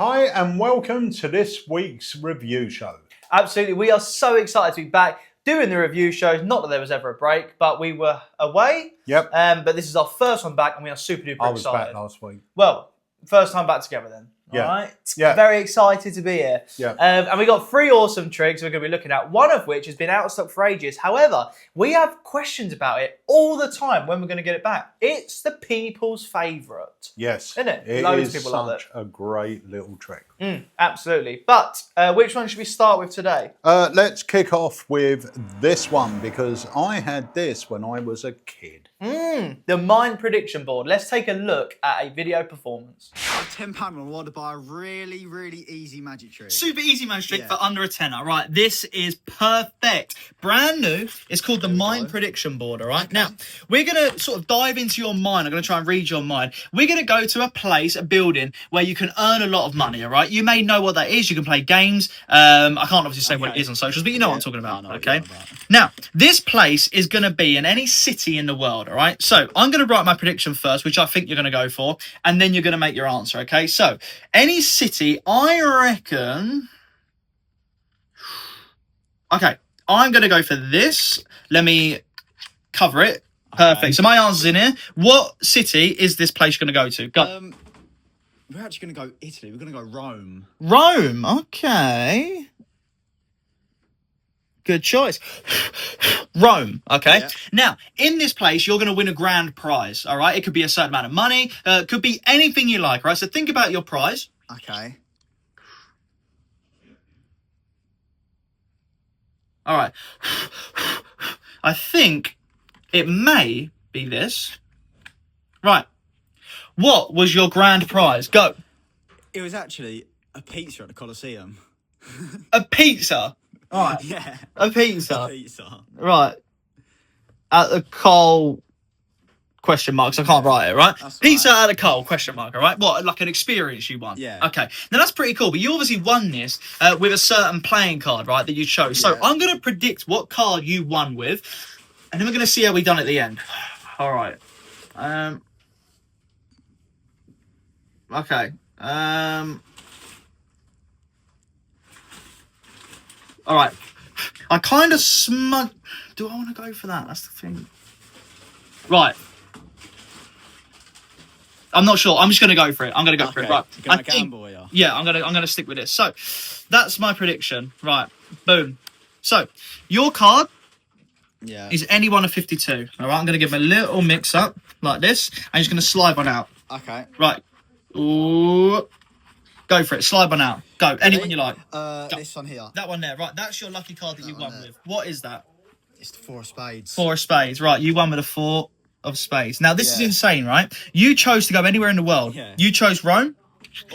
Hi and welcome to this week's review show. Absolutely, we are so excited to be back doing the review shows. Not that there was ever a break, but we were away. Yep. But this is our first one back and we are super duper excited. I was back last week. Well, first time back together then. Yeah. All right. Yeah. Very excited to be here. Yeah. And we got 3 awesome tricks we're going to be looking at, one of which has been out of stock for ages. However, we have questions about it all the time when we're going to get it back. It's the people's favourite. Yes. Isn't it? It Loads is of people love it. such a great little trick. Absolutely. But which one should we start with today? Let's kick off with this one because I had this when I was a kid. The mind prediction board. Let's take a look at a video performance. £10 I want to buy a really, really easy magic trick. Super easy magic trick for under a tenner. Right, this is perfect. Brand new. It's called the Mind Prediction Board, all right? Now, we're going to sort of dive into your mind. I'm going to try and read your mind. We're going to go to a place, a building, where you can earn a lot of money, all right? You may know what that is. You can play games. I can't obviously say what it is on socials, but you know what I'm talking about, okay? Now, this place is going to be in any city in the world, all right? So, I'm going to write my prediction first, which I think you're going to go for, and then you're going to make your answer, okay? So, any city, I reckon... Okay, I'm going to go for this. Let me cover it. Perfect. Okay. So, my answer's in here. What city is this place you're going to go to? Go. We're actually going to go Italy. We're going to go Rome. Rome, okay. Good choice. Rome, okay? Yeah. Now, in this place, you're going to win a grand prize, all right? It could be a certain amount of money. Could be anything you like, right? So think about your prize. Okay. All right. I think it may be this. Right. What was your grand prize? Go. It was actually a pizza at the Colosseum. A pizza? All right. Yeah. A pizza? A pizza. Right. At the Cole... question marks. I can't write it, right? That's Pizza right. at a Cole, question mark, all right? What, like an experience you won? Yeah. Okay. Now, that's pretty cool, but you obviously won this with a certain playing card, right, that you chose. So, I'm going to predict what card you won with, and then we're going to see how we done at the end. All right. Okay. All right. I kind of smug... Do I want to go for that? That's the thing. Right. I'm not sure. I'm just going to go for it. I'm going to go for it. Right. You're going to gamble, yeah, I'm going to stick with this. So, that's my prediction. Right. Boom. So, your card is any one of 52. All right. I'm going to give him a little mix up like this. I'm just going to slide one out. Okay. Right. Ooh. Go for it. Slide one out. Go. Anyone you like. Go. This one here. That one there. Right. That's your lucky card that you won with. What is that? It's the 4 of spades. 4 of spades. Right. You won with a 4 of spades. Now, this is insane, right? You chose to go anywhere in the world. Yeah. You chose Rome.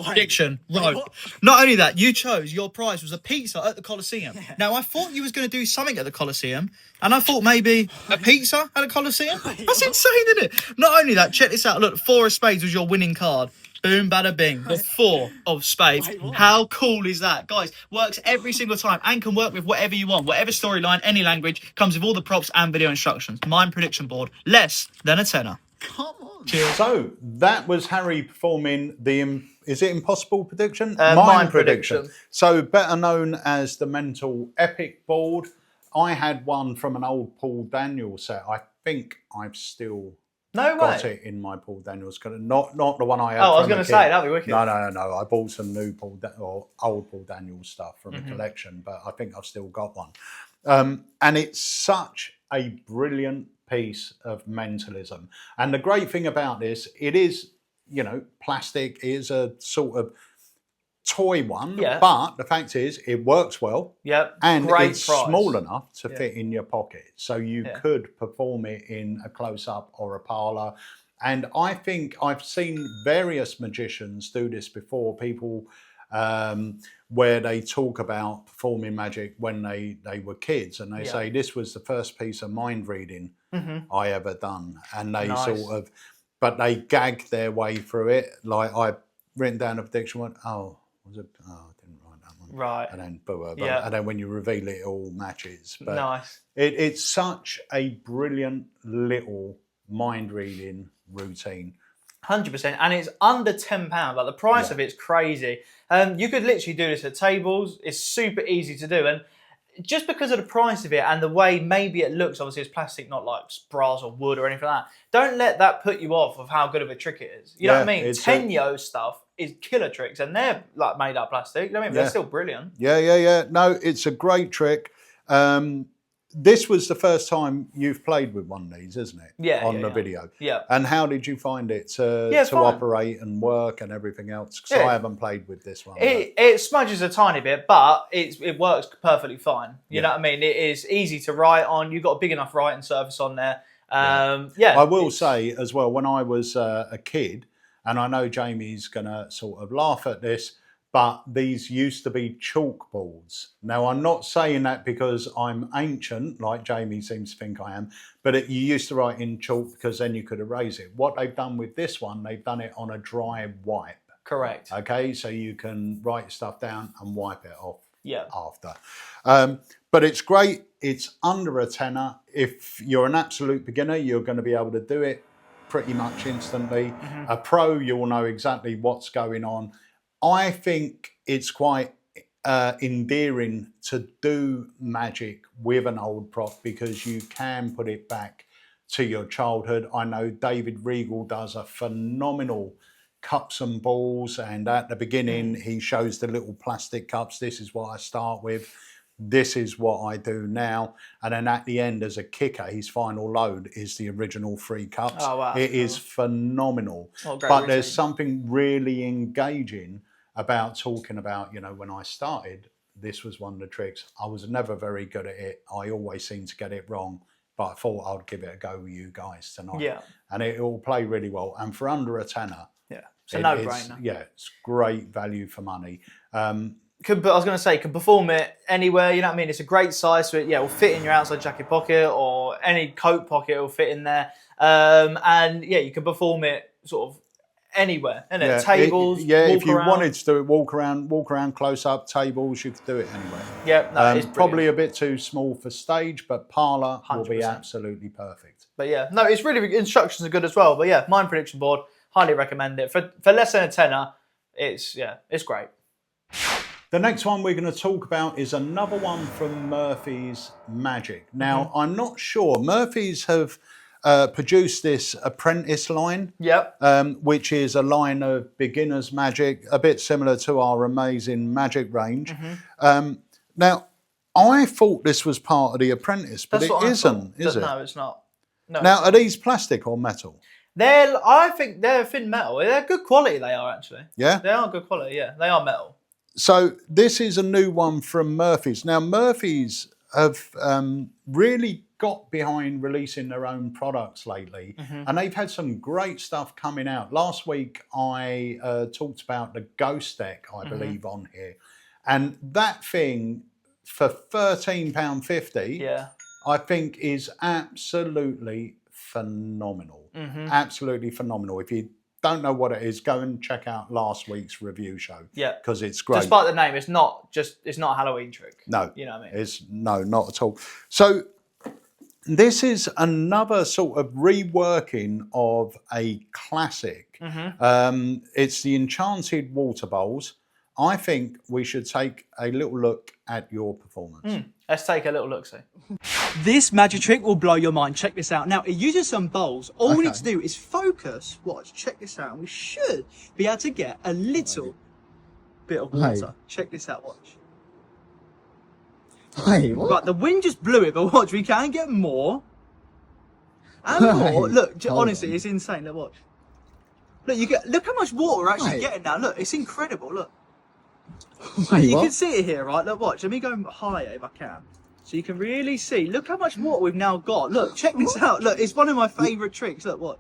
Prediction. Rome. What? Not only that, you chose your prize was a pizza at the Colosseum. Yeah. Now, I thought you was going to do something at the Colosseum, and I thought maybe a pizza at the Colosseum. That's insane, isn't it? Not only that, check this out. Look, 4 of spades was your winning card. Boom, bada, bing. The 4 of spades. Wait, how cool is that? Guys, works every single time and can work with whatever you want. Whatever storyline, any language, comes with all the props and video instructions. Mind prediction board. Less than a tenner. Come on. Cheers. So, that was Harry performing the... Is it Impossible Prediction? Mind prediction. So, better known as the Mental Epic board. I had one from an old Paul Daniels set. I think I've still... got it in my Paul Daniels collection. Not the one I had. Oh, I was going to say, that'd be wicked. No. I bought some new old Paul Daniels stuff from a collection, but I think I've still got one. And it's such a brilliant piece of mentalism. And the great thing about this, it is, plastic. It is a sort of toy one, but the fact is it works well, and great it's price. Small enough to fit in your pocket, so you could perform it in a close-up or a parlour. And I think I've seen various magicians do this before, people where they talk about performing magic when they were kids, and they say this was the first piece of mind reading I ever done, and they but they gagged their way through it. Like I've written down a prediction, I didn't write that one. Right. And then and then when you reveal it, it all matches. But nice. It's such a brilliant little mind reading routine. 100%, and it's under £10. Like the price of it's crazy. You could literally do this at tables. It's super easy to do, and just because of the price of it and the way maybe it looks, obviously it's plastic, not like brass or wood or anything like that. Don't let that put you off of how good of a trick it is. You know what I mean? Tenyo stuff is killer tricks, and they're like made out of plastic. You know what I mean? But they're still brilliant. Yeah. No, it's a great trick. This was the first time you've played with one of these, isn't it? Yeah. On the video. Yeah. And how did you find it to operate and work and everything else? Because I haven't played with this one. It smudges a tiny bit, but it works perfectly fine. You know what I mean? It is easy to write on. You've got a big enough writing surface on there. I will say as well, when I was a kid, and I know Jamie's going to sort of laugh at this, but these used to be chalkboards. Now, I'm not saying that because I'm ancient, like Jamie seems to think I am, but you used to write in chalk because then you could erase it. What they've done with this one, they've done it on a dry wipe. Correct. Okay, so you can write stuff down and wipe it off after. But it's great. It's under a tenner. If you're an absolute beginner, you're going to be able to do it pretty much instantly. A pro, you'll know exactly what's going on. I think it's quite endearing to do magic with an old prop because you can put it back to your childhood. I know David Regal does a phenomenal cups and balls, and at the beginning he shows the little plastic cups. This is what I start with. This is what I do now. And then at the end, as a kicker, his final load is the original 3 cups. Oh, wow. It is phenomenal. But there's something really engaging about talking about, you know, when I started, this was one of the tricks. I was never very good at it. I always seemed to get it wrong, but I thought I'd give it a go with you guys tonight. Yeah. And it will play really well. And for under a tenner, it's a no-brainer. Yeah, it's great value for money. I was going to say, can perform it anywhere, you know what I mean? It's a great size, so it will fit in your outside jacket pocket or any coat pocket, it will fit in there. And you can perform it sort of anywhere, innit? Tables, if you wanted to do it, walk around close up, tables, you could do it anywhere. Yeah, no, it's probably a bit too small for stage, but parlour will be absolutely perfect. But it's really, instructions are good as well. But mind prediction board, highly recommend it. For less than a tenner, it's great. The next one we're going to talk about is another one from Murphy's Magic. Now, I'm not sure. Murphy's have produced this Apprentice line, which is a line of beginner's magic, a bit similar to our amazing magic range. Now, I thought this was part of the Apprentice, but it isn't, is it? No, it's not. No, now, are these plastic or metal? I think they're thin metal. They're good quality, they are actually. Yeah? They are good quality, they are metal. So this is a new one from Murphy's. Now, Murphy's have really got behind releasing their own products lately, and they've had some great stuff coming out. Last week, I talked about the Ghost deck, I believe, on here. And that thing, for £13.50, I think is absolutely phenomenal. Absolutely phenomenal. If you don't know what it is, go and check out last week's review show. Yeah, because it's great. Despite the name, it's not a Halloween trick. No, you know what I mean. No, not at all. So this is another sort of reworking of a classic. It's the Enchanted water bowls. I think we should take a little look at your performance. Let's take a little look, see. This magic trick will blow your mind. Check this out. Now, it uses some bowls. All we need to do is focus. Watch, check this out. And we should be able to get a little bit of water. Check this out, watch. Wait, what? Right, the wind just blew it, but watch, we can get more. And more. Look, honestly, it's insane. Look, watch. Look how much water we're actually getting now. Look, it's incredible. Look. Wait, you can see it here, right? Look, watch. Let me go higher if I can. So you can really see. Look how much water we've now got. Look, check this out. Look, it's one of my favourite tricks. Look, what?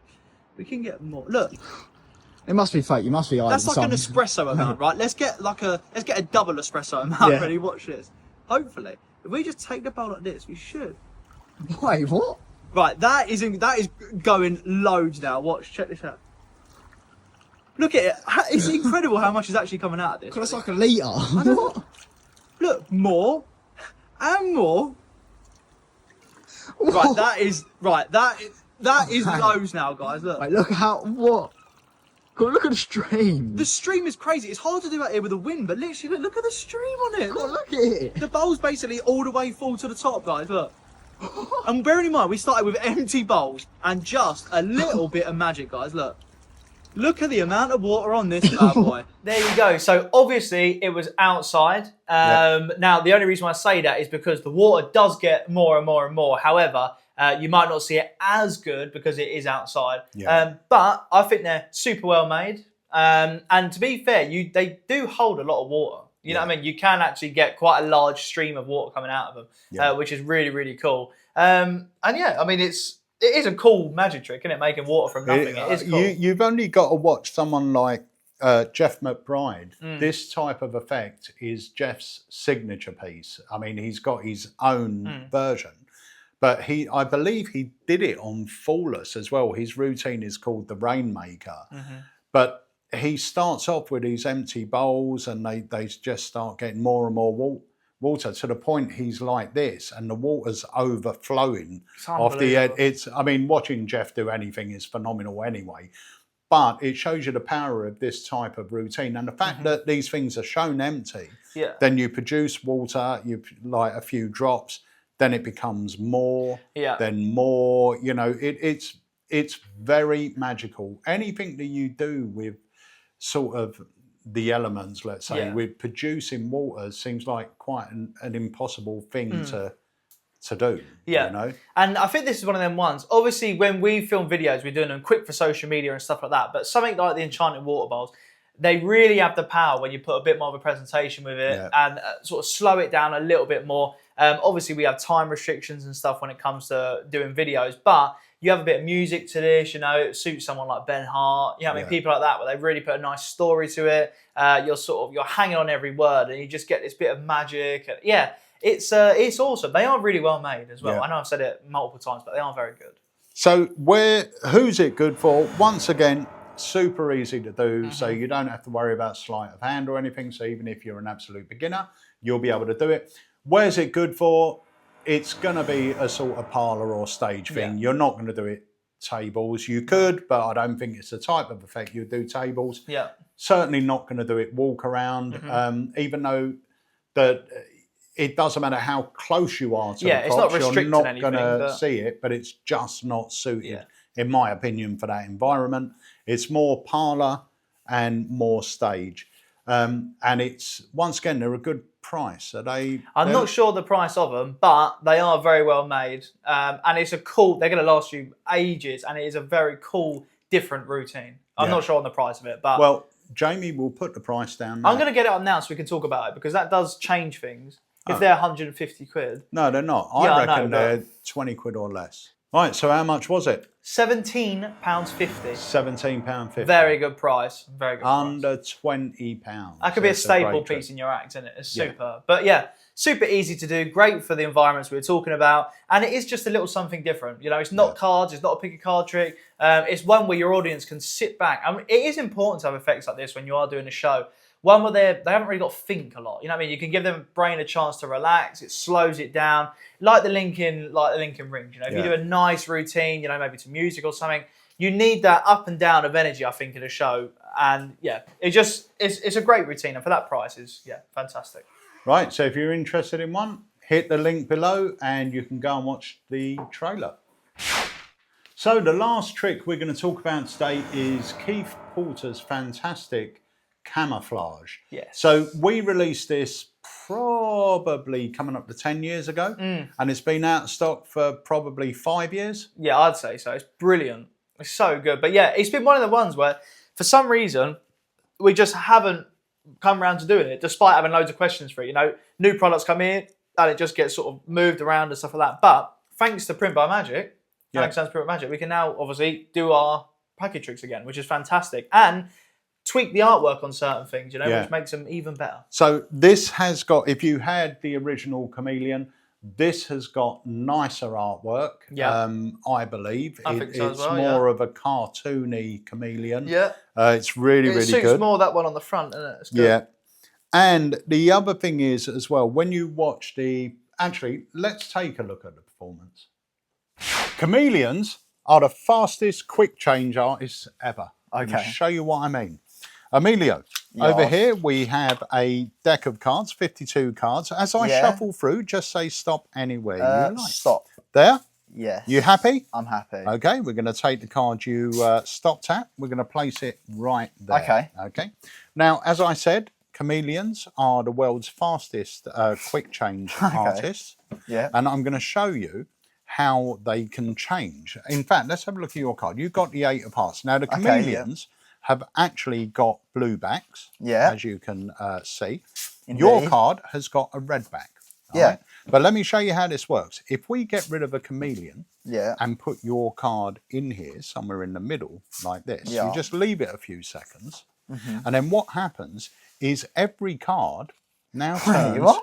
We can get more. Look. It must be fake. You must be hiding That's like an espresso amount, right? Let's get a double espresso amount. Ready? Watch this. Hopefully, if we just take the bowl like this, we should. Wait, what? Right, that is going loads now. Watch, check this out. Look at it. It's incredible how much is actually coming out of this. It's like a litre. I know. What? Look, more and more. Right, that is loads now, guys. Look. Wait, look how what? God, look at the stream. The stream is crazy. It's hard to do out here with the wind, but literally, look at the stream on it. God, look at it. The bowl's basically all the way full to the top, guys. Look. And bearing in mind, we started with empty bowls and just a little bit of magic, guys. Look. Look at the amount of water on this bad boy. There you go. So obviously it was outside. Now the only reason why I say that is because the water does get more and more and more. However, you might not see it as good because it is outside. But I think they're super well made. And to be fair, they do hold a lot of water. You know what I mean? You can actually get quite a large stream of water coming out of them, which is really, really cool. And yeah, I mean, it is a cool magic trick, isn't it? Making water from nothing. It is cool. You've only got to watch someone like Jeff McBride. This type of effect is Jeff's signature piece. I mean, he's got his own version, but I believe he did it on Flawless as well. His routine is called the Rainmaker, but he starts off with these empty bowls, and they just start getting more and more water to the point he's like this, and the water's overflowing off the edge. I mean, watching Jeff do anything is phenomenal anyway, but it shows you the power of this type of routine and the fact that these things are shown empty. Then you produce water, you like a few drops, then it becomes more, then more. You know, it's very magical. Anything that you do with sort of the elements, let's say, with producing water seems like quite an impossible thing to do. You know? And I think this is one of them ones. Obviously, when we film videos, we're doing them quick for social media and stuff like that. But something like the Enchanted water bowls, they really have the power when you put a bit more of a presentation with it and sort of slow it down a little bit more. Obviously, we have time restrictions and stuff when it comes to doing videos, but you have a bit of music to this, you know, it suits someone like Ben Hart, you know what I mean, people like that, where they really put a nice story to it. You're hanging on every word and you just get this bit of magic. It's awesome. They are really well made as well. I know I've said it multiple times, but they are very good. So who's it good for? Once again, super easy to do, so you don't have to worry about sleight of hand or anything. So even if you're an absolute beginner, you'll be able to do it. Where's it good for? It's going to be a sort of parlour or stage thing. You're not going to do it tables. You could, but I don't think it's the type of effect you'd do tables. Certainly not going to do it walk around, even though that it doesn't matter how close you are to the it's not props, you're restricting not anything, going to see it, but it's just not suited, in my opinion, for that environment. It's more parlour and more stage. And it's, once again, they're a good price. Are they? I'm not sure the price of them, but they are very well made. And it's they're going to last you ages, and it is a very cool, different routine. I'm not sure on the price of it, but... Well, Jamie will put the price down now. I'm going to get it up now so we can talk about it, because that does change things. If they're 150 quid. No, they're not. I reckon they're 20 quid or less. Right, so how much was it? £17.50. £17.50. Very good price. Very good Under price. £20. That could be a staple piece in your act, isn't it? It's super. But yeah, super easy to do. Great for the environments we were talking about. And it is just a little something different. You know, it's not cards. It's not a pick a card trick. It's one where your audience can sit back. I mean, it is important to have effects like this when you are doing a show. One where they haven't really got to think a lot. You know what I mean? You can give them brain a chance to relax. It slows it down. Like the Lincoln rings. You know, if you do a nice routine, you know, maybe to music or something, you need that up and down of energy, I think, in a show. And yeah, it's a great routine. And for that price, is fantastic. Right. So if you're interested in one, hit the link below and you can go and watch the trailer. So the last trick we're going to talk about today is Keith Porter's fantastic Camouflage. So we released this probably coming up to 10 years ago, and it's been out of stock for probably 5 years. Yeah, I'd say so. It's brilliant. It's so good. But yeah, it's been one of the ones where for some reason we just haven't come around to doing it, despite having loads of questions for it. You know, new products come in and it just gets sort of moved around and stuff like that. But thanks to Print by Magic, Alakazam's Print by Magic, we can now obviously do our package tricks again, which is fantastic. And tweak the artwork on certain things, you know, which makes them even better. So this has got, if you had the original Chameleon, this has got nicer artwork, I believe. I think so as well, it's more of a cartoony Chameleon. Yeah. It's really, really good. It suits more that one on the front, isn't it? It's good. Yeah. And the other thing is as well, when you watch actually, let's take a look at the performance. Chameleons are the fastest quick change artists ever. I'm going to show you what I mean. Emilio, over here we have a deck of cards, 52 cards. As I shuffle through, just say stop anywhere you like. Stop. There? Yes. You happy? I'm happy. Okay, we're going to take the card you stopped at. We're going to place it right there. Okay. Okay. Now, as I said, chameleons are the world's fastest quick change artists. Yeah. And I'm going to show you how they can change. In fact, let's have a look at your card. You've got the 8 of hearts. Now, the chameleons have actually got blue backs, as you can see. Indeed. Your card has got a red back. Right? But let me show you how this works. If we get rid of a chameleon and put your card in here, somewhere in the middle, like this, you just leave it a few seconds. And then what happens is every card now turns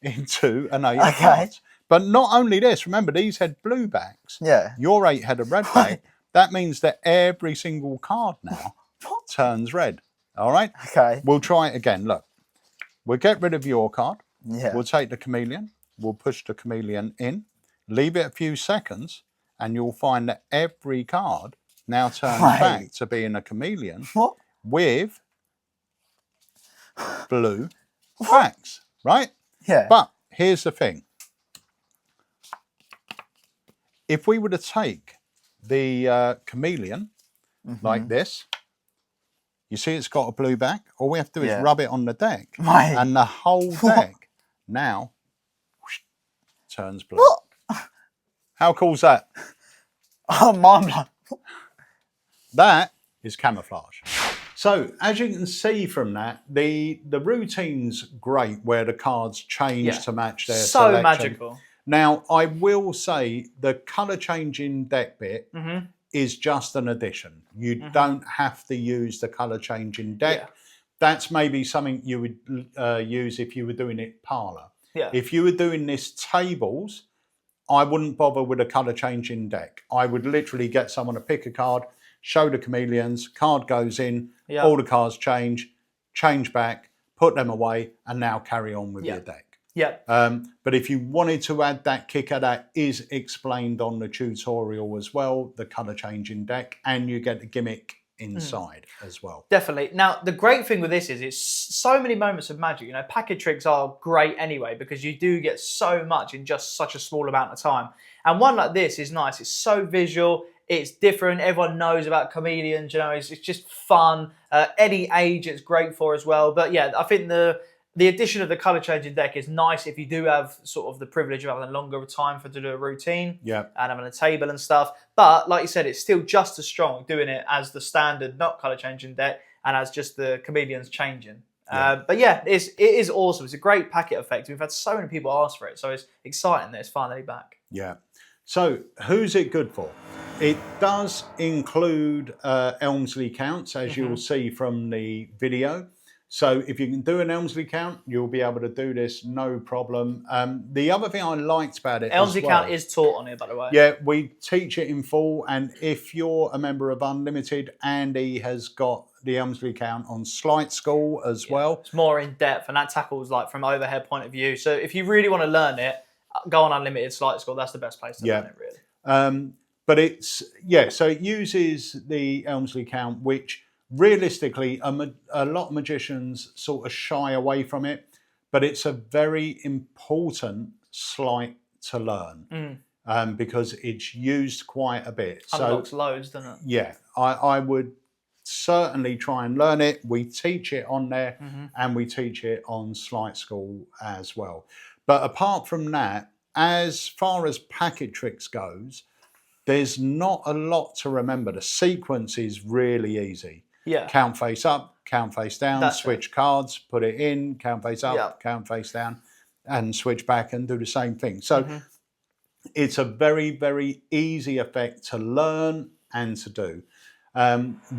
into an 8 of hearts. But not only this, remember, these had blue backs. Your 8 had a red back. That means that every single card now turns red. All right? Okay. We'll try it again. Look, we'll get rid of your card. We'll take the chameleon. We'll push the chameleon in. Leave it a few seconds, and you'll find that every card now turns back to being a chameleon with blue backs, right? Yeah. But here's the thing. If we were to take the chameleon like this, you see it's got a blue back. All we have to do is rub it on the deck, and the whole deck now turns blue. How cool's that? Oh, mind blown. That is camouflage. So as you can see from that, the routine's great where the cards change to match their selection. Magical. Now, I will say the colour changing deck bit is just an addition. You don't have to use the colour changing deck. That's maybe something you would use if you were doing it parlour. If you were doing this tables, I wouldn't bother with a colour changing deck. I would literally get someone to pick a card, show the chameleons, card goes in, all the cards change back, put them away, and now carry on with your deck. But if you wanted to add that kicker, that is explained on the tutorial as well, the colour changing deck, and you get the gimmick inside as well. Definitely. Now, the great thing with this is it's so many moments of magic. You know, packet tricks are great anyway because you do get so much in just such a small amount of time. And one like this is nice. It's so visual. It's different. Everyone knows about chameleons. You know, it's just fun. Any age it's great for as well. But yeah, I think the addition of the colour changing deck is nice if you do have sort of the privilege of having a longer time to do a routine and having a table and stuff. But like you said, it's still just as strong doing it as the standard not colour changing deck and as just the chameleons changing. But yeah, it is awesome. It's a great packet effect. We've had so many people ask for it, so it's exciting that it's finally back. Yeah. So who's it good for? It does include Elmsley counts, as you'll see from the video. So if you can do an Elmsley count, you'll be able to do this no problem. The other thing I liked about it Elmsley count is taught on here, by the way. Yeah, we teach it in full. And if you're a member of Unlimited, Andy has got the Elmsley count on Sleight School as well. It's more in depth, and that tackles like from overhead point of view. So if you really want to learn it, go on Unlimited Sleight School. That's the best place to learn it, really. But it's, so it uses the Elmsley count, which realistically, a lot of magicians sort of shy away from it, but it's a very important sleight to learn because it's used quite a bit. Unlocks loads, doesn't it? Yeah, I would certainly try and learn it. We teach it on there and we teach it on Sleight School as well. But apart from that, as far as packet tricks goes, there's not a lot to remember. The sequence is really easy. Yeah. Count face up, count face down, switch cards, put it in, count face up, count face down, and switch back and do the same thing. So it's a very, very easy effect to learn and to do.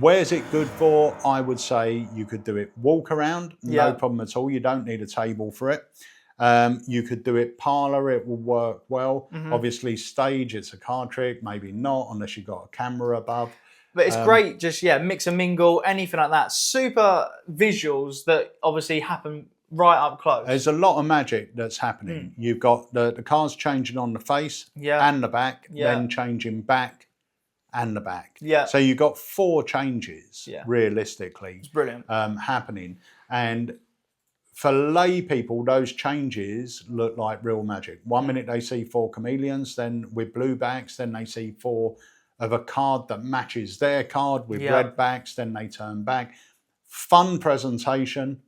Where's it good for? I would say you could do it walk around, no problem at all. You don't need a table for it. You could do it parlour, it will work well. Obviously stage, it's a card trick, maybe not unless you've got a camera above. But it's great, just, mix and mingle, anything like that. Super visuals that obviously happen right up close. There's a lot of magic that's happening. You've got the cards changing on the face and the back, then changing back and the back. Yeah. So you've got 4 changes, realistically, it's brilliant. Happening. And for lay people, those changes look like real magic. One minute they see 4 chameleons, then with blue backs, then they see 4 of a card that matches their card with red backs, then they turn back. Fun presentation,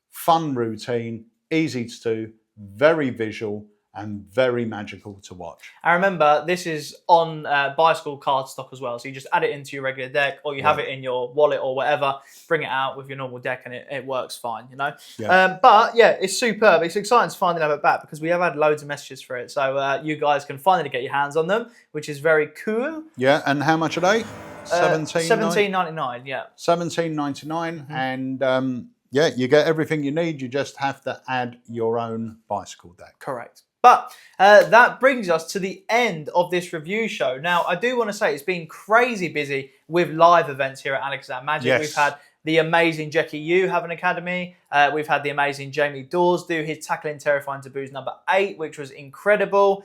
fun routine, easy to do, very visual, and very magical to watch. And remember, this is on bicycle card stock as well. So you just add it into your regular deck, or you have it in your wallet or whatever, bring it out with your normal deck, and it works fine, you know? Yeah. But yeah, it's superb. It's exciting to finally have it back because we have had loads of messages for it. So you guys can finally get your hands on them, which is very cool. Yeah, and how much are they? $17.99, yeah. $17.99, and yeah, you get everything you need. You just have to add your own bicycle deck. Correct. But that brings us to the end of this review show. Now, I do want to say it's been crazy busy with live events here at Alakazam Magic. Yes. We've had the amazing Jackie Yu have an academy. We've had the amazing Jamie Dawes do his Tackling Terrifying Taboos number 8, which was incredible.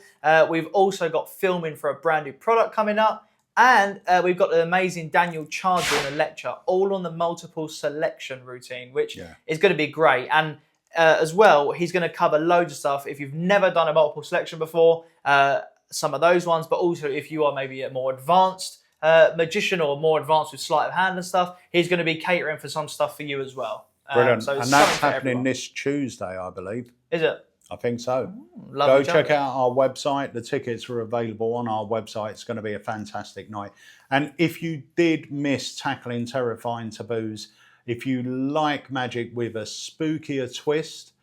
We've also got filming for a brand new product coming up. And we've got the amazing Daniel Charge doing a lecture, all on the multiple selection routine, which is going to be great. And as well, he's going to cover loads of stuff. If you've never done a multiple selection before, some of those ones, but also if you are maybe a more advanced magician or more advanced with sleight of hand and stuff, he's going to be catering for some stuff for you as well. Brilliant. So and that's happening this Tuesday, I believe. Is it? I think so. Go check out our website. The tickets are available on our website. It's going to be a fantastic night. And if you did miss Tackling Terrifying Taboos, if you like magic with a spookier twist,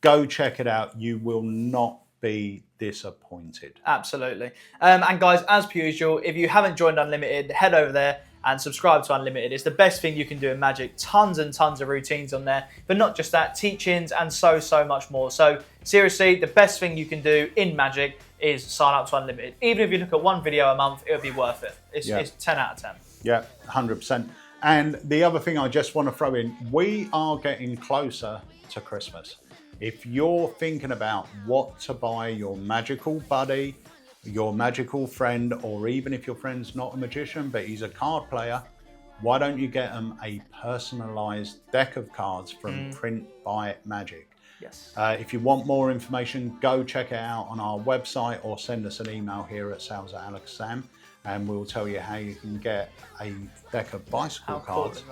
go check it out. You will not be disappointed. Absolutely. And guys, as per usual, if you haven't joined Unlimited, head over there and subscribe to Unlimited. It's the best thing you can do in magic. Tons and tons of routines on there. But not just that, teachings and so much more. So seriously, the best thing you can do in magic is sign up to Unlimited. Even if you look at 1 video a month, it'll be worth it. It's 10 out of 10. Yeah, 100%. And the other thing I just want to throw in, we are getting closer to Christmas. If you're thinking about what to buy your magical buddy, your magical friend, or even if your friend's not a magician, but he's a card player, why don't you get them a personalized deck of cards from Print by Magic? Yes. If you want more information, go check it out on our website or send us an email here at sales@Alakazam, and we'll tell you how you can get a deck of bicycle cards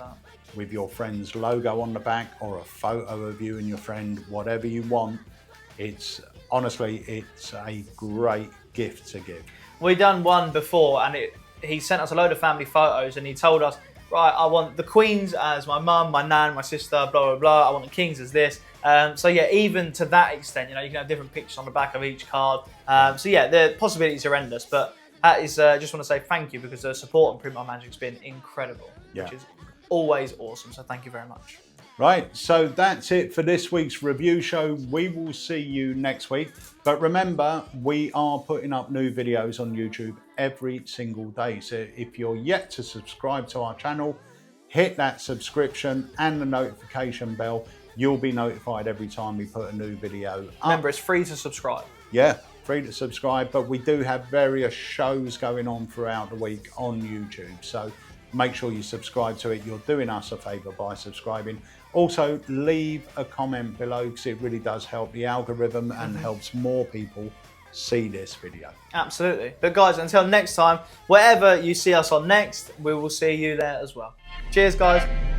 with your friend's logo on the back or a photo of you and your friend, whatever you want. It's honestly, it's a great gift to give. We done one before, and he sent us a load of family photos, and he told us, right, I want the queens as my mum, my nan, my sister, blah blah blah. I want the kings as this. So yeah, even to that extent, you know, you can have different pictures on the back of each card. So yeah, the possibilities are endless. But that is just want to say thank you, because the support on Print by Magic's been incredible, which is always awesome. So thank you very much. Right, so that's it for this week's review show. We will see you next week. But remember, we are putting up new videos on YouTube every single day. So if you're yet to subscribe to our channel, hit that subscription and the notification bell. You'll be notified every time we put a new video up. Remember, it's free to subscribe. Yeah, free to subscribe, but we do have various shows going on throughout the week on YouTube. So make sure you subscribe to it. You're doing us a favor by subscribing. Also, leave a comment below, because it really does help the algorithm and helps more people see this video. Absolutely. But guys, until next time, wherever you see us on next, we will see you there as well. Cheers, guys.